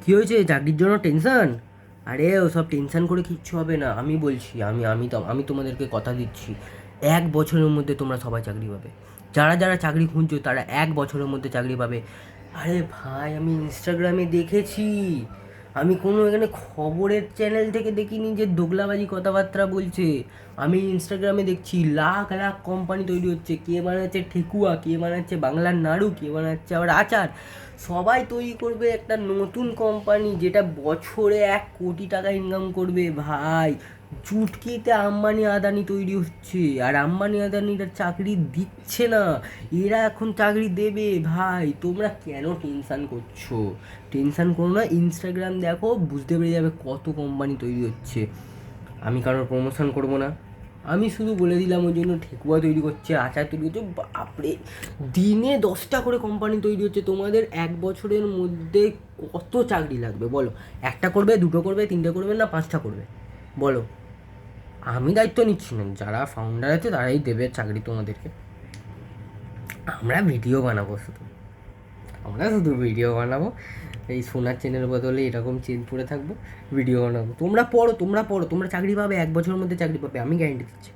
কী হয়েছে, চাকরির জন্য টেনশন? আরে ওসব টেনশন করে কিচ্ছু হবে না, আমি বলছি, আমি তোমাদেরকে কথা দিচ্ছি, 1 বছরের মধ্যে তোমরা সবাই চাকরি পাবে। যারা যারা চাকরি খুঁজছো তারা 1 বছরের মধ্যে চাকরি পাবে। আরে ভাই, আমি ইনস্টাগ্রামে দেখেছি, আমি কোনো এখানে খবরের চ্যানেল থেকে দেখিনি যে দোগলাবাজি কথাবার্তা বলছে। আমি ইনস্টাগ্রামে দেখছি লাখ লাখ কোম্পানি তৈরি হচ্ছে, কে বানাচ্ছে ঠেকুয়া, কে বানাচ্ছে বাংলার নাড়ু, কে বানাচ্ছে আবার আচার। সবাই তৈরি করবে একটা নতুন কোম্পানি যেটা বছরে 1 কোটি টাকা ইনকাম করবে ভাই। চুটকিতে আম্বানি আদানি তৈরি হচ্ছে, আর আম্বানি আদানিরা চাকরি দিচ্ছে না, এরা এখন চাকরি দেবে ভাই। তোমরা কেন টেনশান করছো? টেনশান করো না, ইনস্টাগ্রাম দেখো, বুঝতে পেরে যাবে কত কোম্পানি তৈরি হচ্ছে। আমি কারোর প্রমোশন করবো না, আমি শুধু বলে দিলাম ওই জন্য ঠেকুয়া তৈরি করছে, আচার তৈরি করছে। বাপরে, দিনে 10টা করে কোম্পানি তৈরি হচ্ছে। তোমাদের 1 বছরের মধ্যে কত চাকরি লাগবে বলো? একটা করবে, দুটো করবে, তিনটে করবে, না 5টা করবে? বলো। আমি দায়িত্ব নিচ্ছি না, যারা ফাউন্ডার আছে তারাই দেবে চাকরি তোমাদেরকে। আমরা ভিডিও বানাবো শুধু, ভিডিও বানাবো। এই সোনার চেনের বদলে এরকম চেন পরে থাকবো, ভিডিও বানাবো। তোমরা পড়ো, তোমরা চাকরি পাবে, 1 বছরের মধ্যে চাকরি পাবে, আমি গ্যারেন্টি দিচ্ছি।